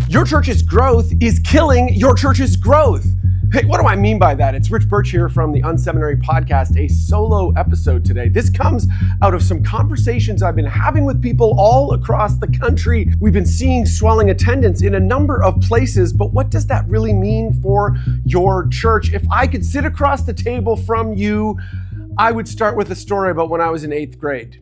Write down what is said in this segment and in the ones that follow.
Your church's growth is killing your church's growth. Hey, what do I mean by that? It's Birch here from the unSeminary podcast, a solo episode today. This comes out of some conversations I've been having with people all across the country. We've been seeing swelling attendance in a number of places, but what does that really mean for your church? If I could sit across the table from you, I would start with a story about when I was in 8th grade.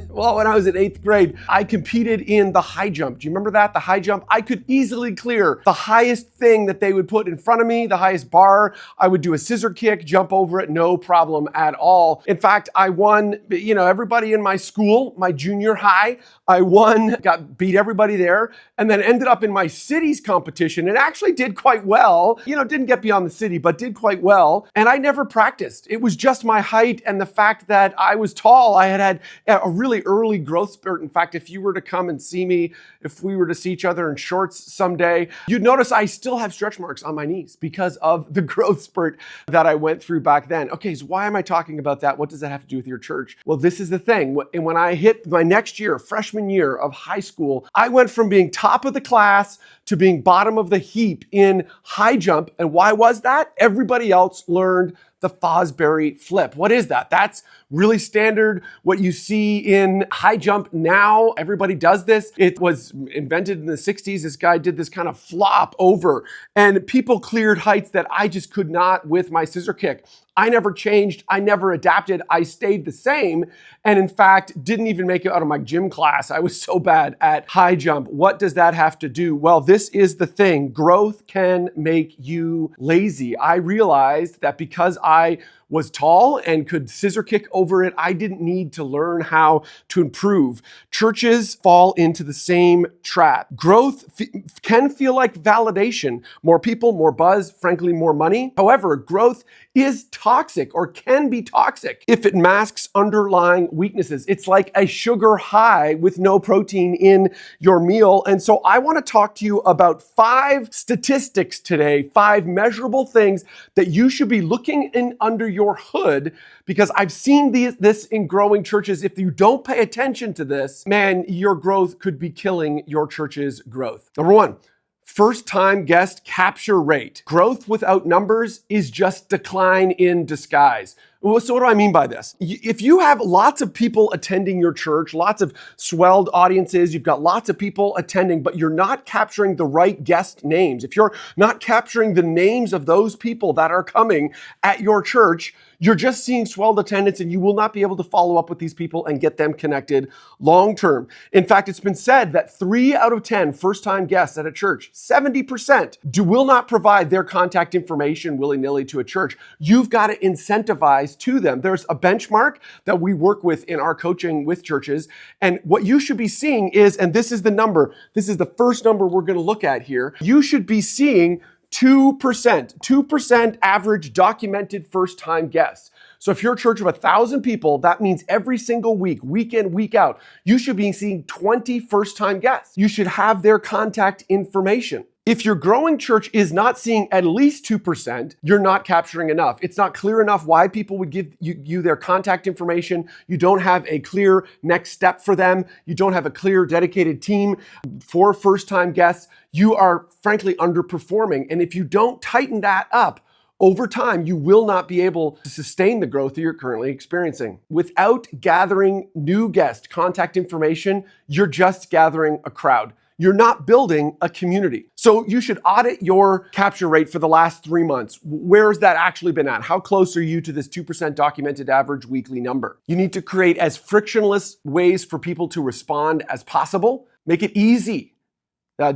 Well, when I was in 8th grade, I competed in the high jump. Do you remember that? The high jump? I could easily clear the highest thing that they would put in front of me, the highest bar. I would do a scissor kick, jump over it, no problem at all. In fact, I won, everybody in my school, my junior high, I won, beat everybody there, and then ended up in my city's competition and actually did quite well. Didn't get beyond the city, but did quite well. And I never practiced. It was just my height and the fact that I was tall. I had a really early growth spurt. In fact, if you were to come and see me, if we were to see each other in shorts someday, you'd notice I still have stretch marks on my knees because of the growth spurt that I went through back then. Okay, so why am I talking about that? What does that have to do with your church? Well, this is the thing. And when I hit my next year, freshman year of high school, I went from being top of the class to being bottom of the heap in high jump. And why was that? Everybody else learned the Fosbury flip. What is that? That's really standard, what you see in high jump now. Everybody does this. It was invented in the 60s. This guy did this kind of flop over, and people cleared heights that I just could not with my scissor kick. I never changed. I never adapted. I stayed the same. And in fact, didn't even make it out of my gym class. I was so bad at high jump. What does that have to do? Well, this is the thing. Growth can make you lazy. I realized that because I was tall and could scissor kick over it, I didn't need to learn how to improve. Churches fall into the same trap. Growth can feel like validation. More people, more buzz, frankly, more money. However, growth is toxic or can be toxic if it masks underlying weaknesses. It's like a sugar high with no protein in your meal. And so I want to talk to you about 5 statistics today, 5 measurable things that you should be looking in under your hood, because I've seen this in growing churches. If you don't pay attention to this, man, your growth could be killing your church's growth. Number 1, first-time guest capture rate. Growth without numbers is just decline in disguise. So what do I mean by this? If you have lots of people attending your church, lots of swelled audiences, you've got lots of people attending, but you're not capturing the right guest names, if you're not capturing the names of those people that are coming at your church, you're just seeing swelled attendance, and you will not be able to follow up with these people and get them connected long term. In fact, it's been said that 3 out of 10 first-time guests at a church, 70%, will not provide their contact information willy-nilly to a church. You've got to incentivize to them. There's a benchmark that we work with in our coaching with churches. And what you should be seeing is, and this is the number, this is the first number we're going to look at here, you should be seeing 2% average documented first-time guests. So if you're a church of 1,000 people, that means every single week, week in, week out, you should be seeing 20 first-time guests. You should have their contact information. If your growing church is not seeing at least 2%, you're not capturing enough. It's not clear enough why people would give you their contact information. You don't have a clear next step for them. You don't have a clear dedicated team for first-time guests. You are frankly underperforming. And if you don't tighten that up, over time, you will not be able to sustain the growth that you're currently experiencing. Without gathering new guest contact information, you're just gathering a crowd. You're not building a community. So you should audit your capture rate for the last 3 months. Where has that actually been at? How close are you to this 2% documented average weekly number? You need to create as frictionless ways for people to respond as possible. Make it easy.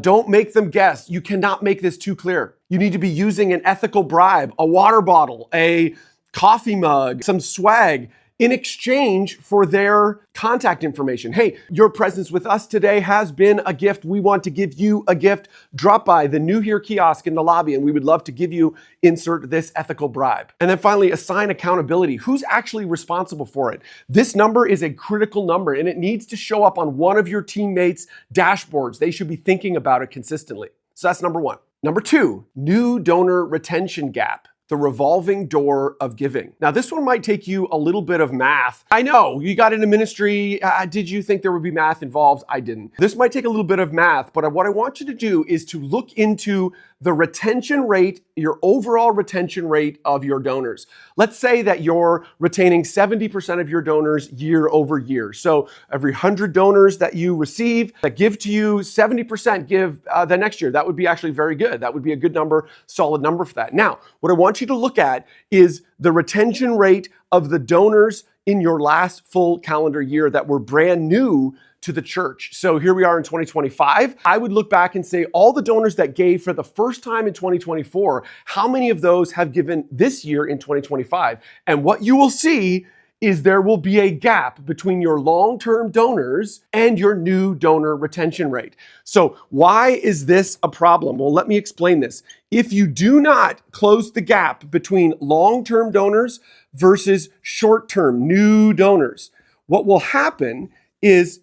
Don't make them guess. You cannot make this too clear. You need to be using an ethical bribe, a water bottle, a coffee mug, some swag, in exchange for their contact information. Hey, your presence with us today has been a gift. We want to give you a gift. Drop by the New Here kiosk in the lobby, and we would love to give you, insert this ethical bribe. And then finally, assign accountability. Who's actually responsible for it? This number is a critical number, and it needs to show up on one of your teammates' dashboards. They should be thinking about it consistently. So that's number 1. Number 2, new donor retention gap. the revolving door of giving. Now, this one might take you a little bit of math. I know, you got into ministry. Did you think there would be math involved? I didn't. This might take a little bit of math, but what I want you to do is to look into the retention rate, your overall retention rate of your donors. Let's say that you're retaining 70% of your donors year over year. So every 100 donors that you receive that give to you, 70% give the next year. That would be actually very good. That would be a good number, solid number for that. Now, what I want you to look at is the retention rate of the donors in your last full calendar year that were brand new to the church. So here we are in 2025. I would look back and say all the donors that gave for the first time in 2024, how many of those have given this year in 2025? And what you will see is there will be a gap between your long-term donors and your new donor retention rate. So why is this a problem? Well, let me explain this. If you do not close the gap between long-term donors versus short-term new donors, what will happen is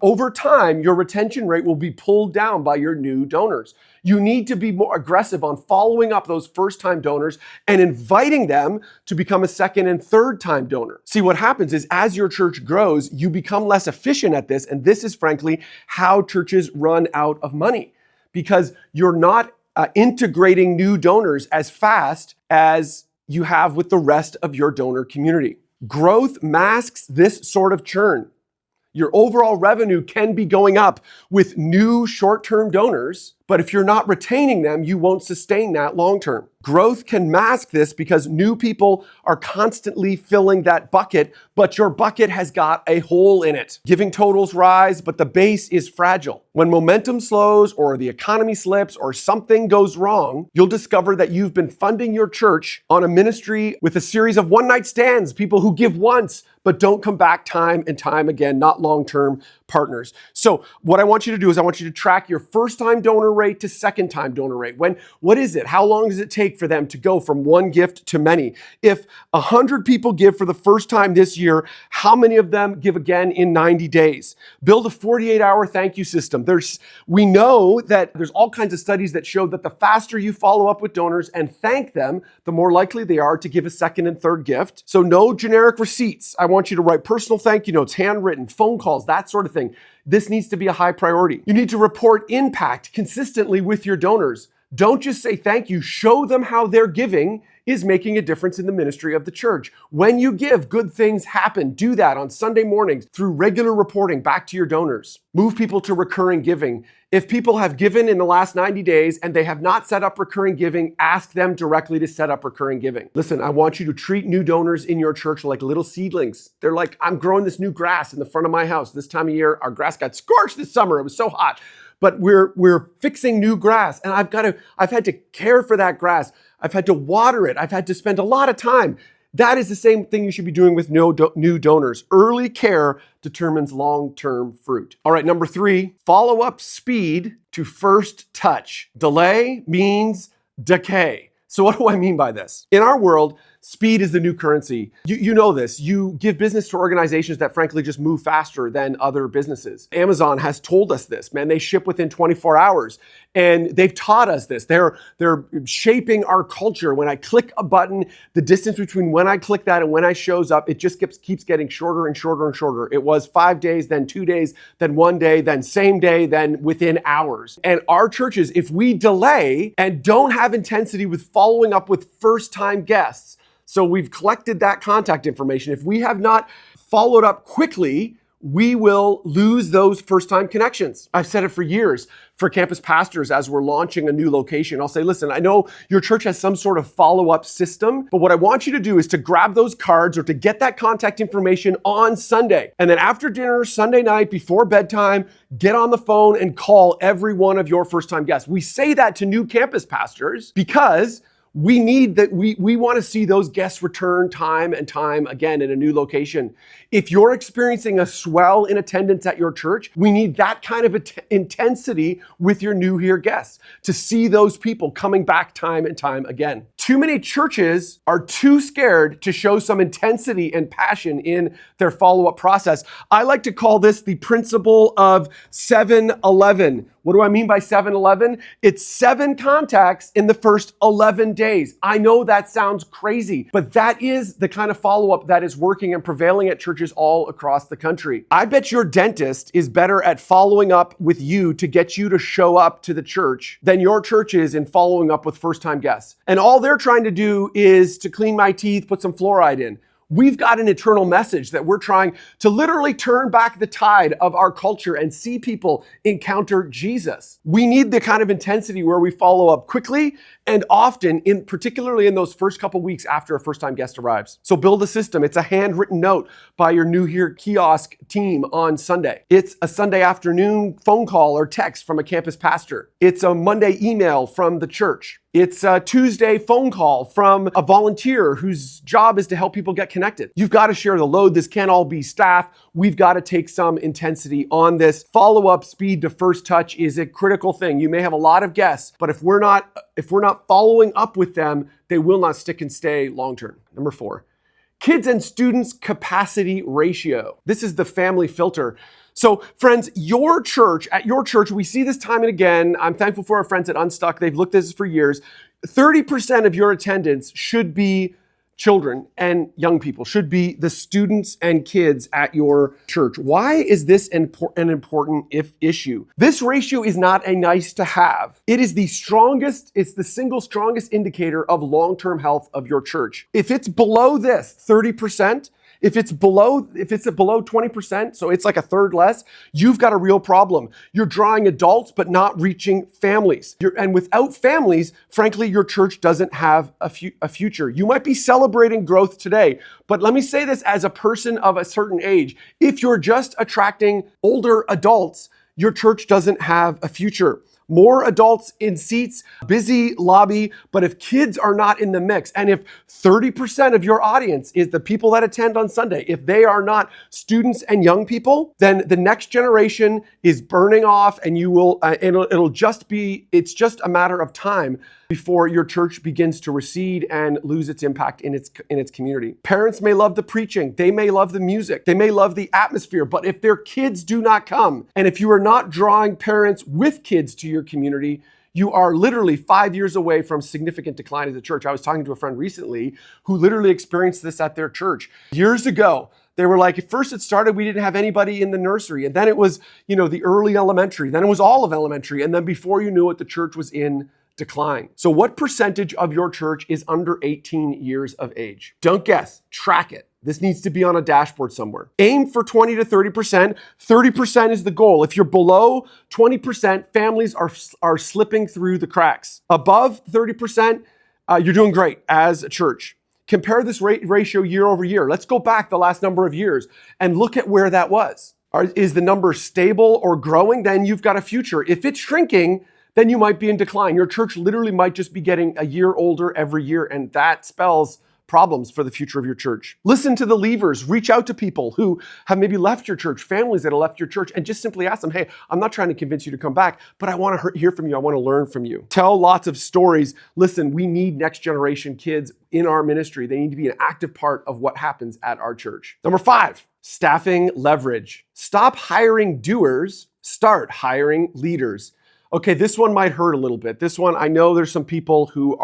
over time, your retention rate will be pulled down by your new donors. You need to be more aggressive on following up those first-time donors and inviting them to become a second and third-time donor. See, what happens is as your church grows, you become less efficient at this, and this is frankly how churches run out of money because you're not integrating new donors as fast as you have with the rest of your donor community. Growth masks this sort of churn. Your overall revenue can be going up with new short-term donors, but if you're not retaining them, you won't sustain that long-term. Growth can mask this because new people are constantly filling that bucket, but your bucket has got a hole in it. Giving totals rise, but the base is fragile. When momentum slows or the economy slips or something goes wrong, you'll discover that you've been funding your church on a ministry with a series of one-night stands, people who give once, but don't come back time and time again, not long-term partners. So what I want you to do is I want you to track your first-time donor rate to second-time donor rate. What is it? How long does it take for them to go from one gift to many? If 100 people give for the first time this year, how many of them give again in 90 days? Build a 48-hour thank you system. We know that there's all kinds of studies that show that the faster you follow up with donors and thank them, the more likely they are to give a second and third gift. So no generic receipts. I want you to write personal thank you notes, handwritten, phone calls, that sort of thing. This needs to be a high priority. You need to report impact consistently with your donors. Don't just say thank you. Show them how their giving is making a difference in the ministry of the church. When you give, good things happen. Do that on Sunday mornings through regular reporting back to your donors. Move people to recurring giving. If people have given in the last 90 days and they have not set up recurring giving, ask them directly to set up recurring giving. Listen, I want you to treat new donors in your church like little seedlings. They're like, I'm growing this new grass in the front of my house. This time of year, our grass got scorched this summer. It was so hot. But we're fixing new grass, and I've had to care for that grass. I've had to water it. I've had to spend a lot of time. That is the same thing you should be doing with new donors. Early care determines long-term fruit. All right, number 3, follow-up speed to first touch. Delay means decay. So what do I mean by this? In our world, speed is the new currency. You know this. You give business to organizations that frankly just move faster than other businesses. Amazon has told us this, man. They ship within 24 hours. And they've taught us this. They're shaping our culture. When I click a button, the distance between when I click that and when I shows up, it just keeps getting shorter and shorter and shorter. It was 5 days, then 2 days, then 1 day, then same day, then within hours. And our churches, if we delay and don't have intensity with following up with first-time guests, so we've collected that contact information. If we have not followed up quickly, we will lose those first-time connections. I've said it for years for campus pastors as we're launching a new location. I'll say, listen, I know your church has some sort of follow-up system, but what I want you to do is to grab those cards or to get that contact information on Sunday. And then after dinner, Sunday night, before bedtime, get on the phone and call every one of your first-time guests. We say that to new campus pastors because we need that. We want to see those guests return time and time again in a new location. If you're experiencing a swell in attendance at your church, we need that kind of intensity with your new here guests to see those people coming back time and time again. Too many churches are too scared to show some intensity and passion in their follow-up process. I like to call this the principle of 7-11. What do I mean by 7-11? It's 7 contacts in the first 11 days. I know that sounds crazy, but that is the kind of follow-up that is working and prevailing at churches all across the country. I bet your dentist is better at following up with you to get you to show up to the church than your church is in following up with first-time guests. And all they're trying to do is to clean my teeth, put some fluoride in. We've got an eternal message that we're trying to literally turn back the tide of our culture and see people encounter Jesus. We need the kind of intensity where we follow up quickly and often, particularly in those first couple weeks after a first-time guest arrives. So build a system. It's a handwritten note by your New Here kiosk team on Sunday. It's a Sunday afternoon phone call or text from a campus pastor. It's a Monday email from the church. It's a Tuesday phone call from a volunteer whose job is to help people get connected. You've got to share the load. This can't all be staff. We've got to take some intensity on this. Follow-up speed to first touch is a critical thing. You may have a lot of guests, but if we're not following up with them, they will not stick and stay long-term. Number 4, kids and students capacity ratio. This is the family filter. So friends, at your church, we see this time and again. I'm thankful for our friends at Unstuck. They've looked at this for years. 30% of your attendance should be children and young people, should be the students and kids at your church. Why is this an important issue? This ratio is not a nice to have. It is it's the single strongest indicator of long-term health of your church. If it's below this 30%, if it's below 20%, so it's like a third less, you've got a real problem. You're drawing adults, but not reaching families. And without families, frankly, your church doesn't have a future. You might be celebrating growth today, but let me say this as a person of a certain age. If you're just attracting older adults, your church doesn't have a future. More adults in seats, busy lobby, but if kids are not in the mix, and if 30% of your audience is the people that attend on Sunday, if they are not students and young people, then the next generation is burning off, and it's just a matter of time before your church begins to recede and lose its impact in its community. Parents may love the preaching, they may love the music, they may love the atmosphere, but if their kids do not come, and if you are not drawing parents with kids to your community, you are literally 5 years away from significant decline as a church. I was talking to a friend recently who literally experienced this at their church. Years ago, they were like, at first it started, we didn't have anybody in the nursery. And then it was, the early elementary. Then it was all of elementary. And then before you knew it, the church was in decline. So what percentage of your church is under 18 years of age? Don't guess, track it. This needs to be on a dashboard somewhere. Aim for 20 to 30%. 30% is the goal. If you're below 20%, families are slipping through the cracks. Above 30%, you're doing great as a church. Compare this ratio year over year. Let's go back the last number of years and look at where that was. Is the number stable or growing? Then you've got a future. If it's shrinking, then you might be in decline. Your church literally might just be getting a year older every year, and that spells problems for the future of your church. Listen to the leavers. Reach out to people who have maybe left your church, families that have left your church, and just simply ask them, hey, I'm not trying to convince you to come back, but I want to hear from you. I want to learn from you. Tell lots of stories. Listen, we need next generation kids in our ministry. They need to be an active part of what happens at our church. Number 5, staffing leverage. Stop hiring doers. Start hiring leaders. Okay, this one might hurt a little bit. This one, I know there's some people who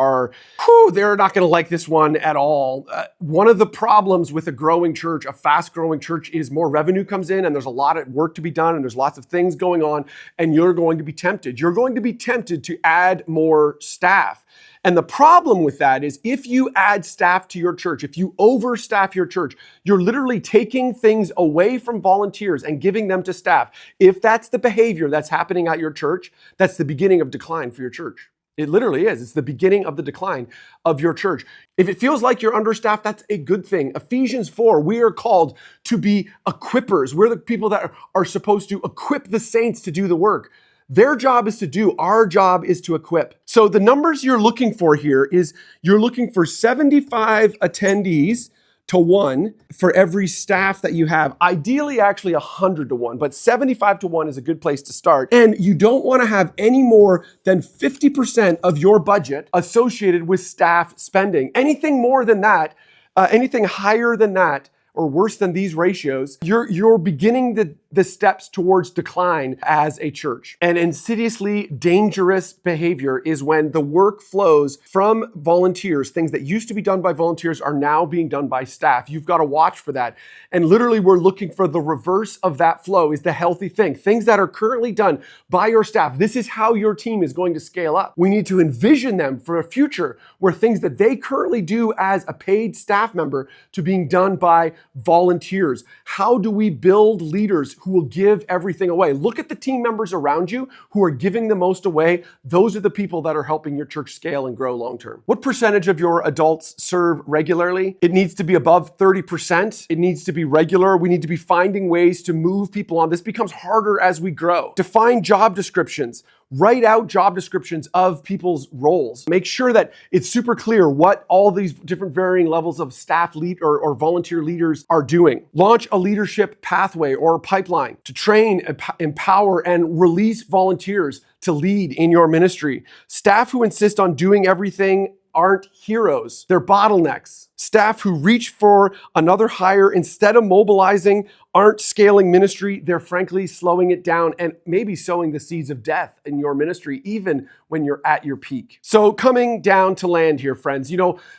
they're not going to like this one at all. One of the problems with a growing church, a fast growing church, is more revenue comes in and there's a lot of work to be done and there's lots of things going on, and you're going to be tempted. You're going to be tempted to add more staff. And the problem with that is if you add staff to your church, if you overstaff your church, you're literally taking things away from volunteers and giving them to staff. If that's the behavior that's happening at your church, that's the beginning of decline for your church. It literally is. It's the beginning of the decline of your church. If it feels like you're understaffed, that's a good thing. Ephesians 4, we are called to be equippers. We're the people that are supposed to equip the saints to do the work. Their job is to do, our job is to equip. So the numbers you're looking for here is you're looking for 75 attendees to 1 for every staff that you have. Ideally, actually 100 to 1, but 75 to 1 is a good place to start. And you don't want to have any more than 50% of your budget associated with staff spending. Anything more than that, anything higher than that, or worse than these ratios, you're beginning the steps towards decline as a church. And insidiously dangerous behavior is when the work flows from volunteers. Things that used to be done by volunteers are now being done by staff. You've got to watch for that. And literally, we're looking for the reverse of that flow is the healthy thing. Things that are currently done by your staff. This is how your team is going to scale up. We need to envision them for a future where things that they currently do as a paid staff member to being done by volunteers. How do we build leaders who will give everything away? Look at the team members around you who are giving the most away. Those are the people that are helping your church scale and grow long term. What percentage of your adults serve regularly? It needs to be above 30%. It needs to be regular. We need to be finding ways to move people on. This becomes harder as we grow. Define job descriptions. Write out job descriptions of people's roles. Make sure that it's super clear what all these different varying levels of staff lead or volunteer leaders are doing. Launch a leadership pathway or pipeline to train, empower, and release volunteers to lead in your ministry. Staff who insist on doing everything aren't heroes. They're bottlenecks. Staff who reach for another hire instead of mobilizing aren't scaling ministry. They're frankly slowing it down and maybe sowing the seeds of death in your ministry, even when you're at your peak. So coming down to land here, friends,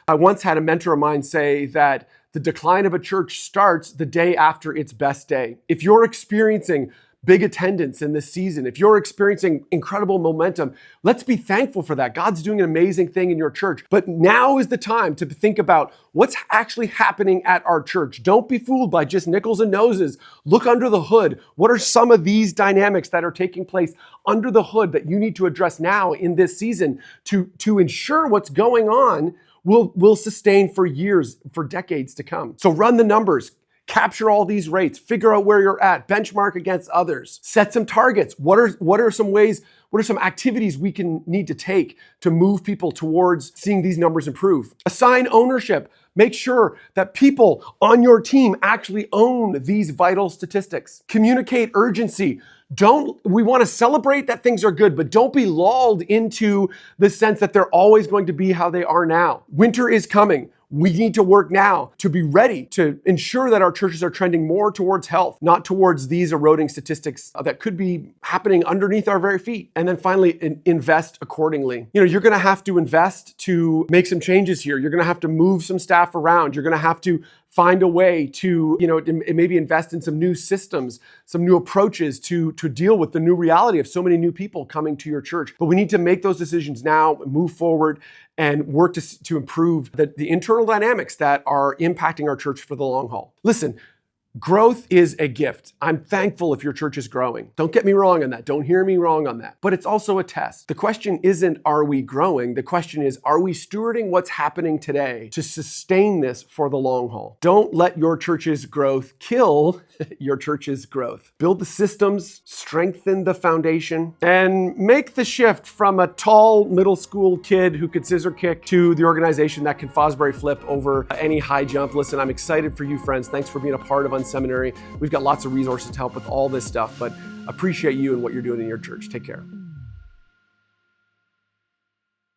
I once had a mentor of mine say that the decline of a church starts the day after its best day. If you're experiencing big attendance in this season, if you're experiencing incredible momentum, let's be thankful for that. God's doing an amazing thing in your church. But now is the time to think about what's actually happening at our church. Don't be fooled by just nickels and noses. Look under the hood. What are some of these dynamics that are taking place under the hood that you need to address now in this season to ensure what's going on will sustain for years, for decades to come? So run the numbers. Capture all these rates, figure out where you're at, benchmark against others, set some targets. What are some activities we need to take to move people towards seeing these numbers improve? Assign ownership. Make sure that people on your team actually own these vital statistics. Communicate urgency. We want to celebrate that things are good, but don't be lulled into the sense that they're always going to be how they are now. Winter is coming. We need to work now to be ready to ensure that our churches are trending more towards health, not towards these eroding statistics that could be happening underneath our very feet. And then finally, invest accordingly. You're going to have to invest to make some changes here. You're going to have to move some staff around. You're going to have to find a way to, maybe invest in some new systems, some new approaches to deal with the new reality of so many new people coming to your church. But we need to make those decisions now, move forward, and work to improve the internal dynamics that are impacting our church for the long haul. Listen, growth is a gift. I'm thankful if your church is growing. Don't get me wrong on that. Don't hear me wrong on that. But it's also a test. The question isn't, are we growing? The question is, are we stewarding what's happening today to sustain this for the long haul? Don't let your church's growth kill your church's growth. Build the systems, strengthen the foundation, and make the shift from a tall middle school kid who could scissor kick to the organization that can Fosbury flip over any high jump. Listen, I'm excited for you, friends. Thanks for being a part of unSeminary. We've got lots of resources to help with all this stuff, but appreciate you and what you're doing in your church. Take care.